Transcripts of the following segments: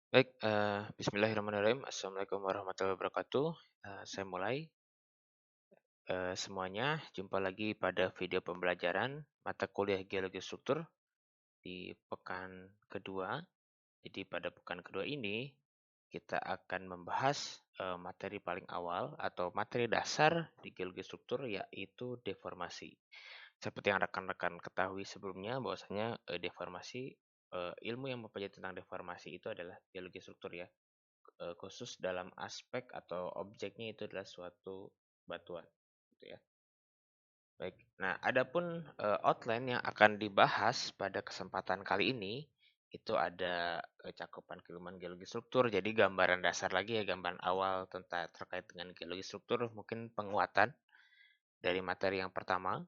Baik, bismillahirrahmanirrahim. Assalamualaikum warahmatullahi wabarakatuh. Saya mulai. Semuanya, jumpa lagi pada video pembelajaran mata kuliah Geologi Struktur di pekan kedua. Jadi pada pekan kedua ini, kita akan membahas materi paling awal atau materi dasar di Geologi Struktur, yaitu deformasi. Seperti yang rekan-rekan ketahui sebelumnya, bahwasanya deformasi, ilmu yang mempelajari tentang deformasi itu adalah Geologi Struktur ya. Khusus dalam aspek atau objeknya itu adalah suatu batuan, gitu ya. Baik. Nah, adapun outline yang akan dibahas pada kesempatan kali ini itu ada cakupan keilmuan geologi struktur. Jadi gambaran dasar lagi ya, gambaran awal tentang terkait dengan geologi struktur, mungkin penguatan dari materi yang pertama.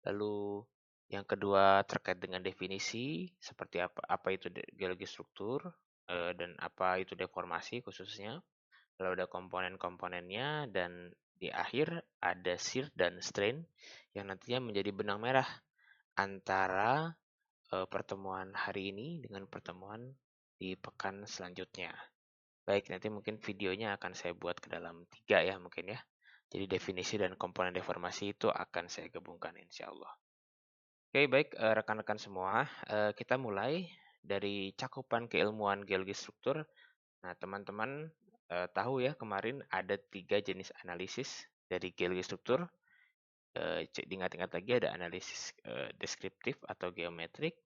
Lalu yang kedua terkait dengan definisi seperti apa itu geologi struktur dan apa itu deformasi khususnya. Lalu ada komponen-komponennya dan di akhir ada shear dan strain yang nantinya menjadi benang merah antara pertemuan hari ini dengan pertemuan di pekan selanjutnya. Baik, nanti mungkin videonya akan saya buat ke dalam 3 ya mungkin ya. Jadi definisi dan komponen deformasi itu akan saya gabungkan insya Allah. Oke, baik rekan-rekan semua, kita mulai dari cakupan keilmuan geologi struktur. Nah, teman-teman tahu ya kemarin ada 3 jenis analisis dari geologi struktur. Diingat-ingat lagi ada analisis deskriptif atau geometrik,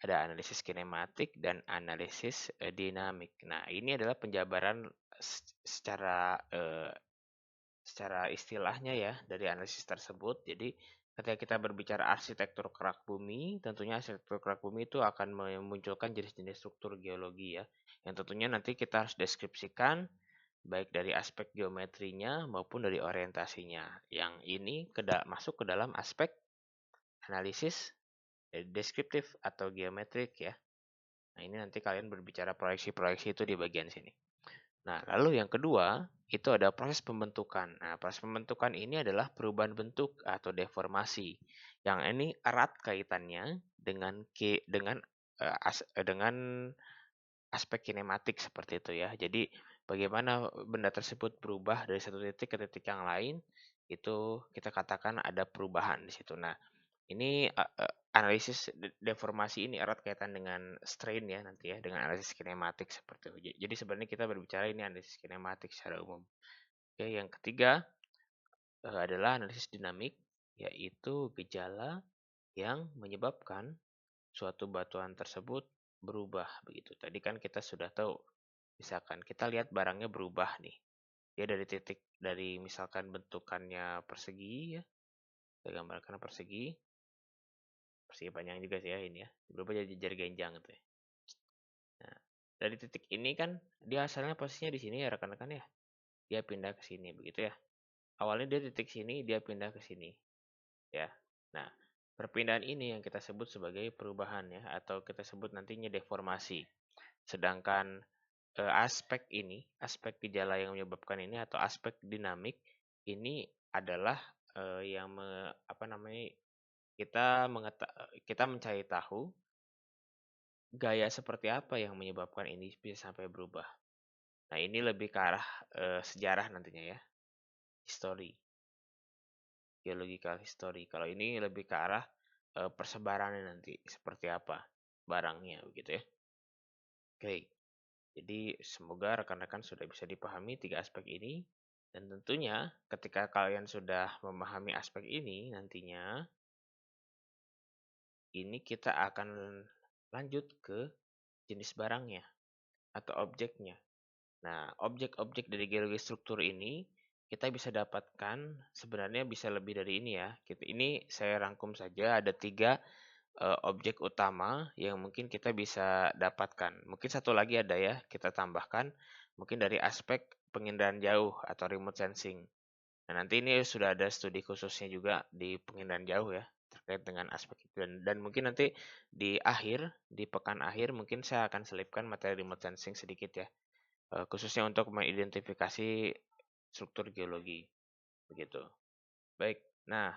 ada analisis kinematik, dan analisis dinamik. Nah, ini adalah penjabaran secara istilahnya ya dari analisis tersebut. Jadi ketika kita berbicara arsitektur kerak bumi, tentunya arsitektur kerak bumi itu akan memunculkan jenis-jenis struktur geologi ya, yang tentunya nanti kita harus deskripsikan baik dari aspek geometrinya maupun dari orientasinya. Yang ini masuk ke dalam aspek analisis deskriptif atau geometrik ya. Nah, ini nanti kalian berbicara proyeksi-proyeksi itu di bagian sini. Nah, lalu yang kedua, itu ada proses pembentukan. Nah, proses pembentukan ini adalah perubahan bentuk atau deformasi. Yang ini erat kaitannya dengan aspek kinematik seperti itu ya. Jadi, bagaimana benda tersebut berubah dari satu titik ke titik yang lain, itu kita katakan ada perubahan di situ. Nah, ini analisis deformasi ini erat kaitan dengan strain ya nanti ya, dengan analisis kinematik seperti itu. Jadi sebenarnya kita berbicara ini analisis kinematik secara umum. Oke, yang ketiga adalah analisis dinamik, yaitu gejala yang menyebabkan suatu batuan tersebut berubah begitu. Tadi kan kita sudah tahu, misalkan kita lihat barangnya berubah nih. Dia dari misalkan bentukannya persegi ya, kita gambarkan persegi, persegi panjang juga sih ya ini ya, berubah jadi jari genjang gitu ya. Nah, dari titik ini kan dia asalnya posisinya di sini ya rekan-rekan ya. Dia pindah ke sini begitu ya. Awalnya dia titik sini, dia pindah ke sini ya. Nah, perpindahan ini yang kita sebut sebagai perubahan ya, atau kita sebut nantinya deformasi. Sedangkan aspek gejala yang menyebabkan ini atau aspek dinamik ini adalah yang apa namanya, kita mencari tahu gaya seperti apa yang menyebabkan ini bisa sampai berubah. Nah, ini lebih ke arah sejarah nantinya ya, history, geological history. Kalau ini lebih ke arah persebarannya nanti seperti apa barangnya begitu ya. Oke, jadi semoga rekan-rekan sudah bisa dipahami 3 aspek ini. Dan tentunya ketika kalian sudah memahami aspek ini nantinya, ini kita akan lanjut ke jenis barangnya atau objeknya. Nah, objek-objek dari geologi struktur ini kita bisa dapatkan sebenarnya bisa lebih dari ini ya. Ini saya rangkum saja ada 3 objek utama yang mungkin kita bisa dapatkan. Mungkin satu lagi ada ya, kita tambahkan mungkin dari aspek penginderaan jauh atau remote sensing. Nah, nanti ini sudah ada studi khususnya juga di penginderaan jauh ya, terkait dengan aspek itu. Dan mungkin nanti di pekan akhir mungkin saya akan selipkan materi remote sensing sedikit ya, khususnya untuk mengidentifikasi struktur geologi begitu. Baik. Nah,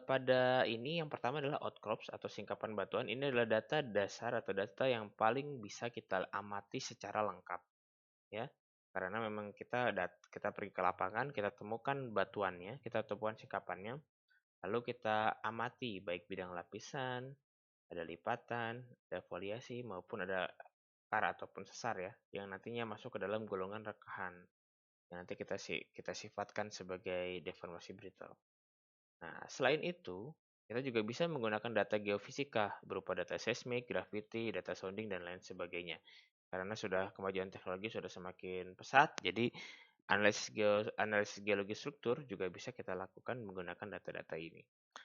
pada ini yang pertama adalah outcrops atau singkapan batuan. Ini adalah data dasar atau data yang paling bisa kita amati secara lengkap. ya. Karena memang kita pergi ke lapangan, kita temukan batuannya, kita temukan singkapannya, lalu kita amati baik bidang lapisan, ada lipatan, ada foliasi, maupun ada akar ataupun sesar ya, yang nantinya masuk ke dalam golongan rekahan. Yang nanti kita sifatkan sebagai deformasi brittle. Nah, selain itu, kita juga bisa menggunakan data geofisika berupa data seismik, gravity, data sounding, dan lain sebagainya. Karena kemajuan teknologi sudah semakin pesat, jadi analisis geologi struktur juga bisa kita lakukan menggunakan data-data ini.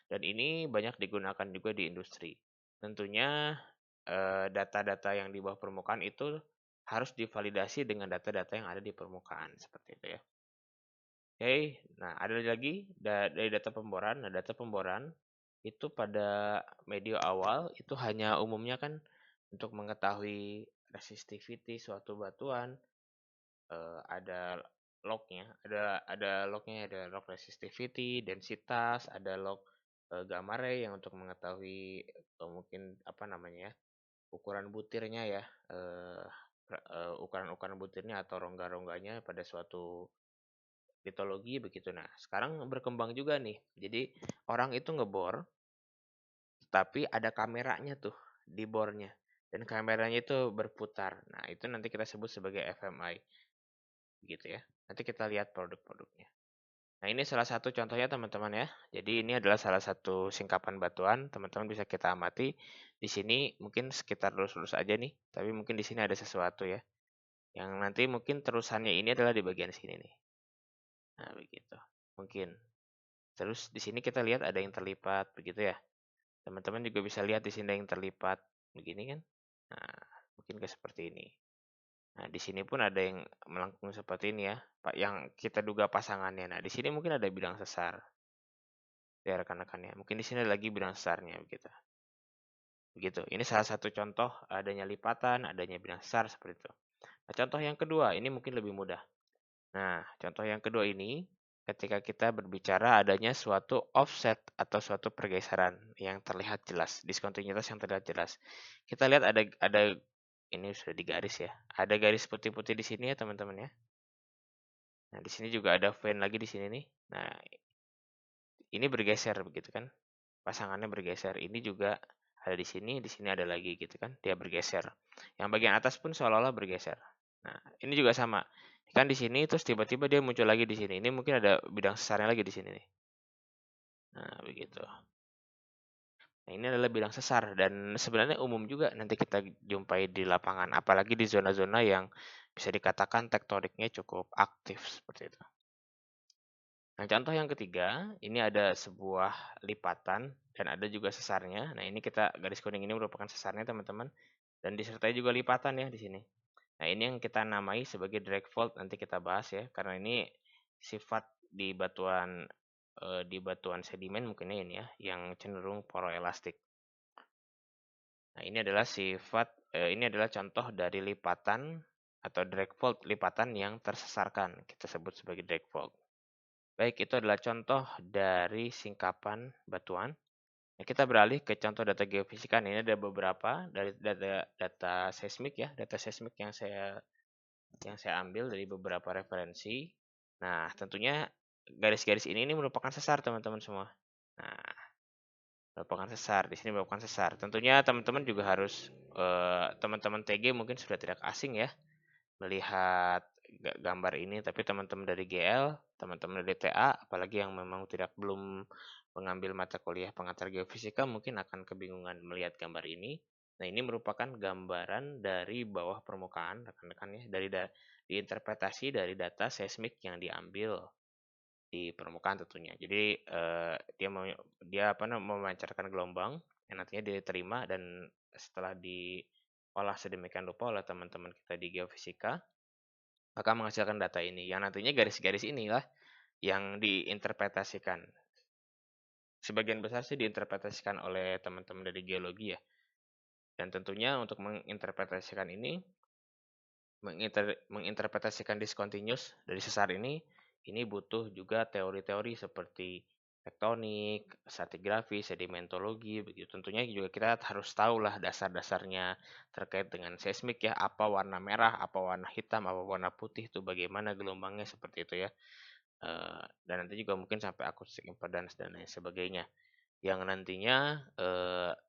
Dan ini banyak digunakan juga di industri. Tentunya data-data yang di bawah permukaan itu harus divalidasi dengan data-data yang ada di permukaan, seperti itu ya. Oke, nah ada lagi dari data pemboran. Nah, data pemboran itu pada medio awal itu hanya umumnya kan untuk mengetahui resistivity suatu batuan, ada lognya, ada log resistivity, densitas, ada log gamma ray yang untuk mengetahui mungkin apa namanya ya, ukuran butirnya ya, ukuran-ukuran butirnya atau rongga-rongganya pada suatu litologi begitu. Nah, sekarang berkembang juga nih. Jadi orang itu ngebor, tapi ada kameranya tuh di bornya. Dan kameranya itu berputar. Nah, itu nanti kita sebut sebagai fMI. Gitu ya. Nanti kita lihat produk-produknya. Nah, ini salah satu contohnya teman-teman ya. Jadi ini adalah salah satu singkapan batuan. Teman-teman bisa kita amati. Di sini mungkin sekitar lurus-lurus aja nih. Tapi mungkin di sini ada sesuatu ya. Yang nanti mungkin terusannya ini adalah di bagian sini nih. Nah, begitu. Mungkin. Terus di sini kita lihat ada yang terlipat begitu ya. Teman-teman juga bisa lihat di sini ada yang terlipat begini kan. Nah, mungkin ke seperti ini. Nah, di sini pun ada yang melengkung seperti ini ya, Pak, yang kita duga pasangannya. Nah, di sini mungkin ada bidang sesar. Ya rekan-rekannya. Mungkin di sini ada lagi bidang sesarnya begitu. Begitu. Ini salah satu contoh adanya lipatan, adanya bidang sesar seperti itu. Nah, contoh yang kedua ini mungkin lebih mudah. Nah, contoh yang kedua ini ketika kita berbicara adanya suatu offset atau suatu pergeseran yang terlihat jelas, diskontinuitas yang terlihat jelas. Kita lihat ada ini sudah digaris ya. Ada garis putih-putih di sini ya, teman-teman ya. Nah, di sini juga ada vein lagi di sini nih. Nah, ini bergeser begitu kan. Pasangannya bergeser. Ini juga ada di sini ada lagi gitu kan. Dia bergeser. Yang bagian atas pun seolah-olah bergeser. Nah, ini juga sama. Kan di sini terus tiba-tiba dia muncul lagi di sini. Ini mungkin ada bidang sesarnya lagi di sini nih. Nah, begitu. Nah, ini adalah bidang sesar dan sebenarnya umum juga nanti kita jumpai di lapangan, apalagi di zona-zona yang bisa dikatakan tektoniknya cukup aktif seperti itu. Nah, contoh yang ketiga, ini ada sebuah lipatan dan ada juga sesarnya. Nah, ini garis kuning ini merupakan sesarnya, teman-teman. Dan disertai juga lipatan ya di sini. Nah, ini yang kita namai sebagai drag fault, nanti kita bahas ya, karena ini sifat di batuan sedimen mungkin ini ya, yang cenderung poroelastik. Nah, ini adalah contoh dari lipatan atau drag fault, lipatan yang tersesarkan, kita sebut sebagai drag fault. Baik, itu adalah contoh dari singkapan batuan. Nah, kita beralih ke contoh data geofisika. Ini ada beberapa dari data seismik ya, data seismik yang saya ambil dari beberapa referensi. Nah, tentunya garis-garis ini merupakan sesar teman-teman semua. Nah, merupakan sesar. Di sini merupakan sesar. Tentunya teman-teman juga harus teman-teman TG mungkin sudah tidak asing ya melihat gambar ini, tapi teman-teman dari GL, teman-teman dari TA, apalagi yang memang belum mengambil mata kuliah pengantar geofisika mungkin akan kebingungan melihat gambar ini. Nah, ini merupakan gambaran dari bawah permukaan rekan-rekan ya, diinterpretasi dari data seismik yang diambil di permukaan tentunya. Jadi dia memancarkan gelombang yang nantinya diterima dan setelah diolah sedemikian rupa oleh teman-teman kita di geofisika, maka menghasilkan data ini. Yang nantinya garis-garis inilah yang diinterpretasikan. Sebagian besar sih diinterpretasikan oleh teman-teman dari geologi ya. Dan tentunya untuk menginterpretasikan ini, menginterpretasikan discontinuous dari sesar ini butuh juga teori-teori seperti tektonik, stratigrafi, sedimentologi, begitu. Tentunya juga kita harus tahu lah dasar-dasarnya terkait dengan seismik ya, apa warna merah, apa warna hitam, apa warna putih itu bagaimana gelombangnya seperti itu ya. Dan nanti juga mungkin sampai akustik impedance dan lain sebagainya yang nantinya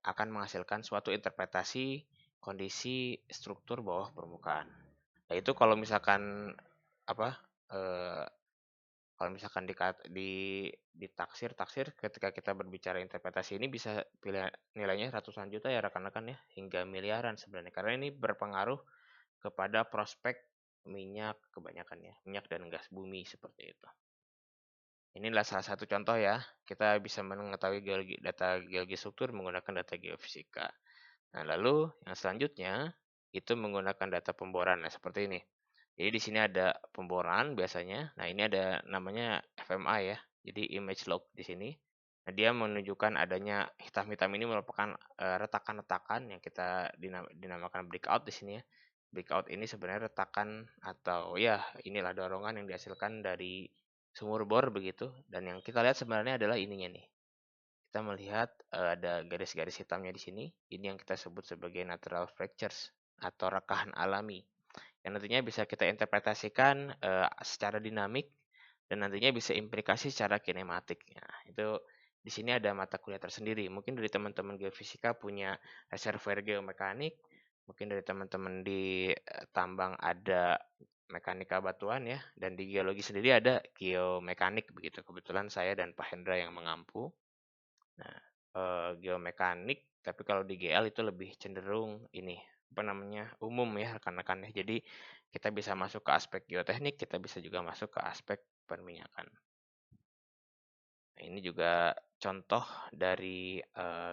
akan menghasilkan suatu interpretasi kondisi struktur bawah permukaan. Nah, itu kalau misalkan apa eh, kalau misalkan di taksir ketika kita berbicara interpretasi ini bisa pilih nilainya ratusan juta ya rekan-rekan ya hingga miliaran sebenarnya karena ini berpengaruh kepada prospek minyak kebanyakan ya minyak dan gas bumi seperti itu. Inilah salah satu contoh ya kita bisa mengetahui data geologi struktur menggunakan data geofisika. Nah lalu yang selanjutnya itu menggunakan data pemboran nah seperti ini. Jadi di sini ada pemboran biasanya. Nah, ini ada namanya FMI ya. Jadi image log di sini. Nah, dia menunjukkan adanya hitam-hitam ini merupakan retakan-retakan yang kita dinamakan breakout di sini ya. Breakout ini sebenarnya retakan atau ya inilah dorongan yang dihasilkan dari sumur bor begitu. Dan yang kita lihat sebenarnya adalah ininya nih. Kita melihat ada garis-garis hitamnya di sini. Ini yang kita sebut sebagai natural fractures atau rekahan alami yang nantinya bisa kita interpretasikan secara dinamik dan nantinya bisa implikasi secara kinematik. Nah, itu di sini ada mata kuliah tersendiri. Mungkin dari teman-teman geofisika punya reservoir geomekanik, mungkin dari teman-teman di tambang ada mekanika batuan ya, dan di geologi sendiri ada geomekanik begitu. Kebetulan saya dan Pak Hendra yang mengampu. Nah, geomekanik, tapi kalau di GL itu lebih cenderung ini apa namanya umum ya rekan-rekan ya. Jadi kita bisa masuk ke aspek geoteknik, kita bisa juga masuk ke aspek perminyakan. Nah, ini juga contoh dari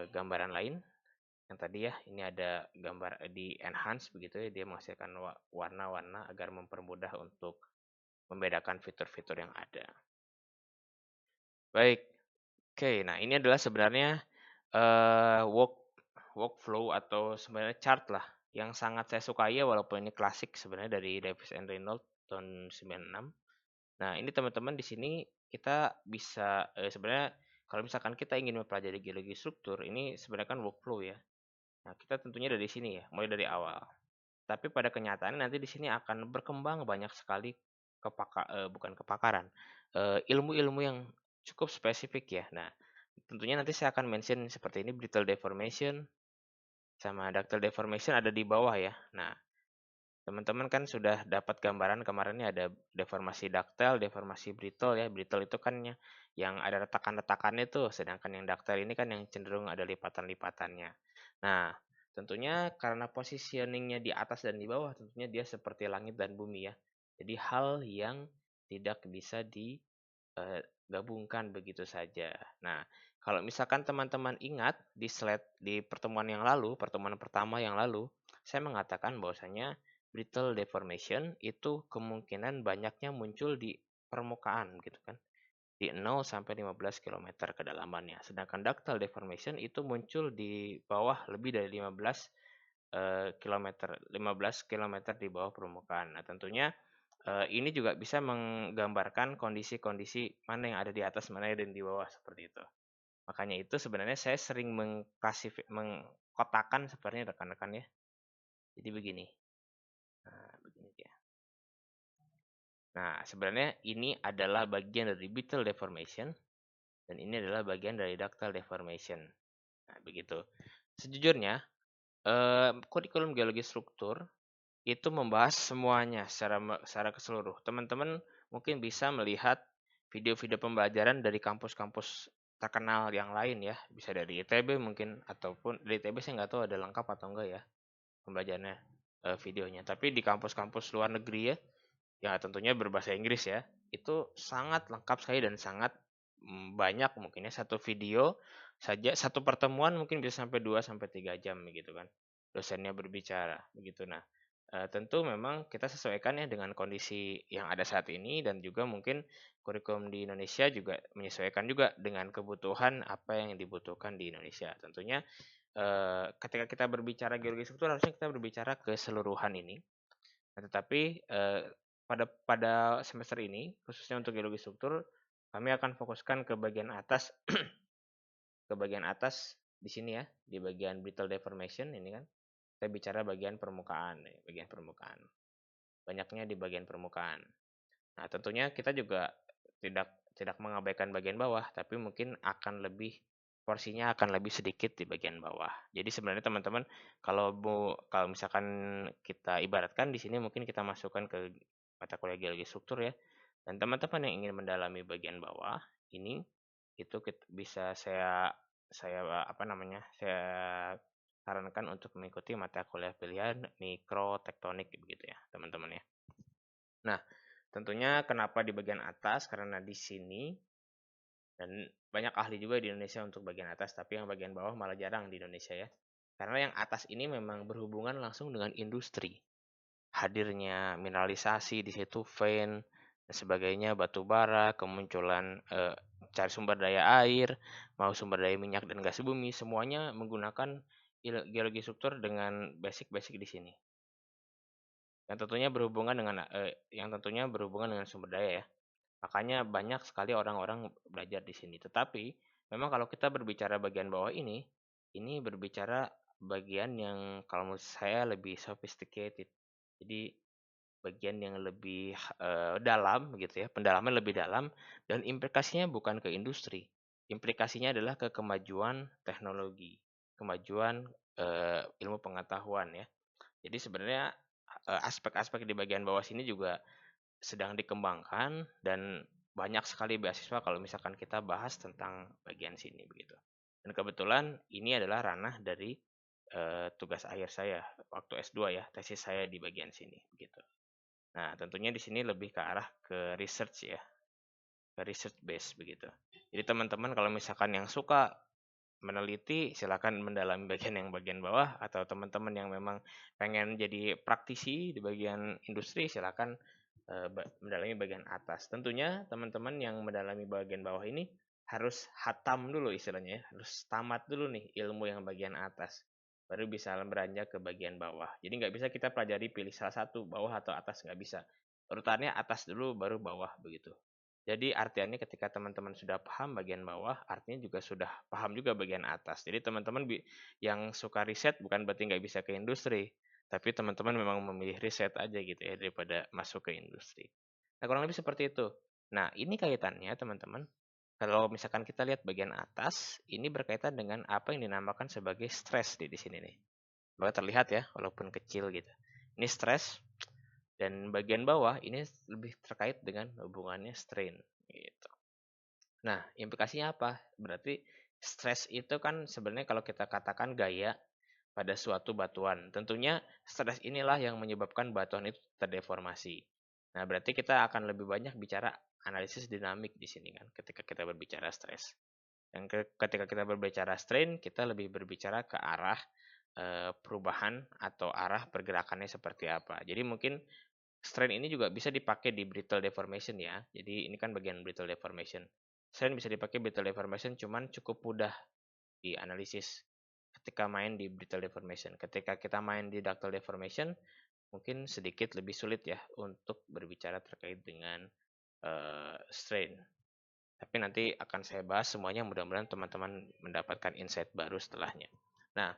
gambaran lain yang tadi ya. Ini ada gambar di enhance begitu ya, dia menghasilkan warna-warna agar mempermudah untuk membedakan fitur-fitur yang ada. Baik, oke. Nah ini adalah sebenarnya workflow atau sebenarnya chart lah yang sangat saya sukai ya walaupun ini klasik sebenarnya dari Davis and Reynolds tahun 96. Nah, ini teman-teman di sini kita bisa sebenarnya kalau misalkan kita ingin mempelajari geologi struktur, ini sebenarnya kan workflow ya. Nah, kita tentunya dari sini ya, mulai dari awal. Tapi pada kenyataannya nanti di sini akan berkembang banyak sekali bukan kepakaran, ilmu-ilmu yang cukup spesifik ya. Nah, tentunya nanti saya akan mention seperti ini brittle deformation sama ductile deformation ada di bawah ya. Nah, teman-teman kan sudah dapat gambaran kemarin ini ada deformasi ductile, deformasi brittle ya. Brittle itu kan yang ada retakan-retakannya tuh, sedangkan yang ductile ini kan yang cenderung ada lipatan-lipatannya. Nah, tentunya karena positioningnya di atas dan di bawah, tentunya dia seperti langit dan bumi ya. Jadi hal yang tidak bisa digabungkan begitu saja. Nah, kalau misalkan teman-teman ingat di slide di pertemuan yang lalu, pertemuan pertama yang lalu, saya mengatakan bahwasanya brittle deformation itu kemungkinan banyaknya muncul di permukaan gitu kan. Di 0 sampai 15 km kedalamannya. Sedangkan ductile deformation itu muncul di bawah lebih dari 15 kilometer 15 km di bawah permukaan. Nah, tentunya ini juga bisa menggambarkan kondisi-kondisi mana yang ada di atas, mana yang ada di bawah seperti itu. Makanya itu sebenarnya saya sering mengkotakan sebenarnya rekan-rekan ya. Jadi begini. Nah, begini ya. Nah, sebenarnya ini adalah bagian dari brittle deformation dan ini adalah bagian dari ductile deformation. Nah, begitu. Sejujurnya, kurikulum geologi struktur itu membahas semuanya secara keseluruh. Teman-teman mungkin bisa melihat video-video pembelajaran dari kampus-kampus terkenal yang lain ya. Bisa dari ITB mungkin, ataupun dari ITB saya nggak tahu ada lengkap atau enggak ya pembelajarannya, videonya. Tapi di kampus-kampus luar negeri ya, ya tentunya berbahasa Inggris ya, itu sangat lengkap sekali dan sangat banyak mungkin ya satu video saja satu pertemuan mungkin bisa sampai 2 sampai 3 jam gitu kan. Dosennya berbicara begitu. Nah, tentu memang kita sesuaikan ya dengan kondisi yang ada saat ini dan juga mungkin kurikulum di Indonesia juga menyesuaikan juga dengan kebutuhan apa yang dibutuhkan di Indonesia. Tentunya ketika kita berbicara geologi struktur harusnya kita berbicara keseluruhan ini. Nah, tetapi pada semester ini khususnya untuk geologi struktur Kami akan fokuskan ke bagian atas, ke bagian atas di sini ya, di bagian brittle deformation ini kan. Kita bicara bagian permukaan, bagian permukaan. Banyaknya di bagian permukaan. Nah, tentunya kita juga tidak tidak mengabaikan bagian bawah, tapi mungkin akan lebih porsinya akan lebih sedikit di bagian bawah. Jadi sebenarnya teman-teman kalau misalkan kita ibaratkan di sini mungkin kita masukkan ke mata kuliah geologi struktur ya. Dan teman-teman yang ingin mendalami bagian bawah ini itu bisa saya apa namanya? Saya sarankan untuk mengikuti mata kuliah pilihan mikrotektonik begitu ya, teman-teman ya. Nah, tentunya kenapa di bagian atas? Karena di sini dan banyak ahli juga di Indonesia untuk bagian atas, tapi yang bagian bawah malah jarang di Indonesia ya. Karena yang atas ini memang berhubungan langsung dengan industri. Hadirnya mineralisasi di situ, vein dan sebagainya, batu bara, kemunculan cari sumber daya air, mau sumber daya minyak dan gas bumi, semuanya menggunakan geologi struktur dengan basic-basic di sini. Yang tentunya berhubungan dengan sumber daya ya. Makanya banyak sekali orang-orang belajar di sini. Tetapi memang kalau kita berbicara bagian bawah ini berbicara bagian yang kalau menurut saya lebih sophisticated. Jadi bagian yang lebih dalam gitu ya, pendalaman lebih dalam dan implikasinya bukan ke industri. Implikasinya adalah ke kemajuan teknologi, kemajuan ilmu pengetahuan ya. Jadi sebenarnya aspek-aspek di bagian bawah sini juga sedang dikembangkan dan banyak sekali beasiswa kalau misalkan kita bahas tentang bagian sini begitu. Dan kebetulan ini adalah ranah dari tugas akhir saya waktu S2 ya, tesis saya di bagian sini begitu. Nah, tentunya di sini lebih ke arah ke research ya, ke research base begitu. Jadi teman-teman kalau misalkan yang suka meneliti silakan mendalami bagian bawah, atau teman-teman yang memang pengen jadi praktisi di bagian industri silakan mendalami bagian atas. Tentunya teman-teman yang mendalami bagian bawah ini harus hatam dulu istilahnya ya, harus tamat dulu nih ilmu yang bagian atas baru bisa beranjak ke bagian bawah. Jadi nggak bisa kita pelajari pilih salah satu, bawah atau atas, nggak bisa. Urutannya atas dulu baru bawah begitu. Jadi artiannya ketika teman-teman sudah paham bagian bawah, artinya juga sudah paham juga bagian atas. Jadi teman-teman yang suka riset bukan berarti nggak bisa ke industri, tapi teman-teman memang memilih riset aja gitu ya daripada masuk ke industri. Nah kurang lebih seperti itu. Nah ini kaitannya teman-teman. Kalau misalkan kita lihat bagian atas, ini berkaitan dengan apa yang dinamakan sebagai stres di sini nih. Bahwa terlihat ya, walaupun kecil gitu. Ini stres, dan bagian bawah ini lebih terkait dengan hubungannya strain gitu. Nah, implikasinya apa? Berarti stres itu kan sebenarnya kalau kita katakan gaya pada suatu batuan. Tentunya stres inilah yang menyebabkan batuan itu terdeformasi. Nah, berarti kita akan lebih banyak bicara analisis dinamik di sini kan ketika kita berbicara stres. Dan ketika kita berbicara strain, kita lebih berbicara ke arah perubahan atau arah pergerakannya seperti apa. Jadi mungkin strain ini juga bisa dipakai di brittle deformation ya. Jadi ini kan bagian brittle deformation. Strain bisa dipakai brittle deformation, cuman cukup mudah dianalisis ketika main di brittle deformation. Ketika kita main di ductile deformation, mungkin sedikit lebih sulit ya untuk berbicara terkait dengan strain. Tapi nanti akan saya bahas semuanya, mudah-mudahan teman-teman mendapatkan insight baru setelahnya. Nah,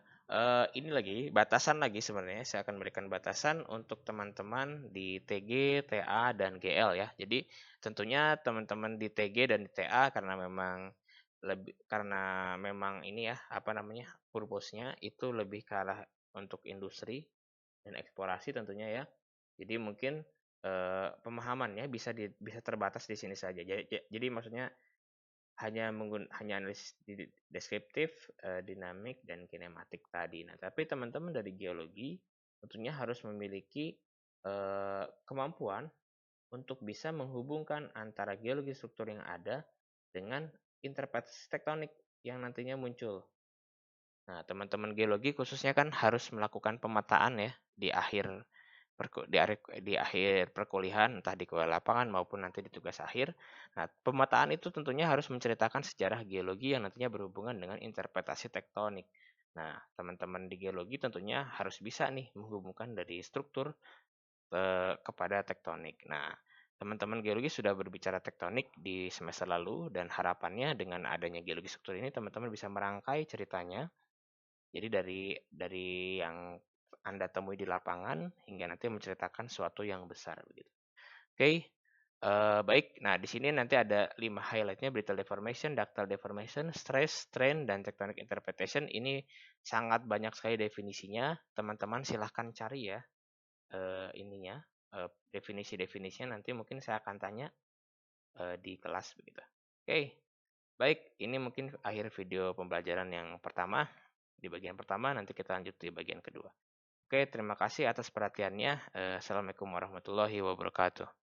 ini lagi batasan lagi sebenarnya saya akan berikan batasan untuk teman-teman di TG, TA dan GL ya. Jadi tentunya teman-teman di TG dan di TA karena memang ini ya apa namanya purpose-nya itu lebih ke arah untuk industri dan eksplorasi tentunya ya. Jadi mungkin pemahamannya bisa terbatas di sini saja. Jadi maksudnya hanya analisis deskriptif, dinamik dan kinematik tadi. Nah, tapi teman-teman dari geologi tentunya harus memiliki kemampuan untuk bisa menghubungkan antara geologi struktur yang ada dengan interpretasi tektonik yang nantinya muncul. Nah, teman-teman geologi khususnya kan harus melakukan pemetaan ya di akhir perkuliahan, entah di kuliah lapangan maupun nanti di tugas akhir. Nah, pemetaan itu tentunya harus menceritakan sejarah geologi yang nantinya berhubungan dengan interpretasi tektonik. Nah, teman-teman di geologi tentunya harus bisa nih menghubungkan dari struktur kepada tektonik. Nah, teman-teman geologi sudah berbicara tektonik di semester lalu dan harapannya dengan adanya geologi struktur ini teman-teman bisa merangkai ceritanya. Jadi dari yang Anda temui di lapangan hingga nanti menceritakan sesuatu yang besar begitu. Oke. Baik, nah di sini nanti ada 5 highlightnya: brittle deformation, ductile deformation, stress, strain, dan tectonic interpretation. Ini sangat banyak sekali definisinya. Teman-teman silahkan cari ya ininya, definisi-definisinya nanti mungkin saya akan tanya di kelas begitu. Oke, baik, ini mungkin akhir video pembelajaran yang pertama. Di bagian pertama, nanti kita lanjut di bagian kedua. Oke, terima kasih atas perhatiannya. Assalamualaikum warahmatullahi wabarakatuh.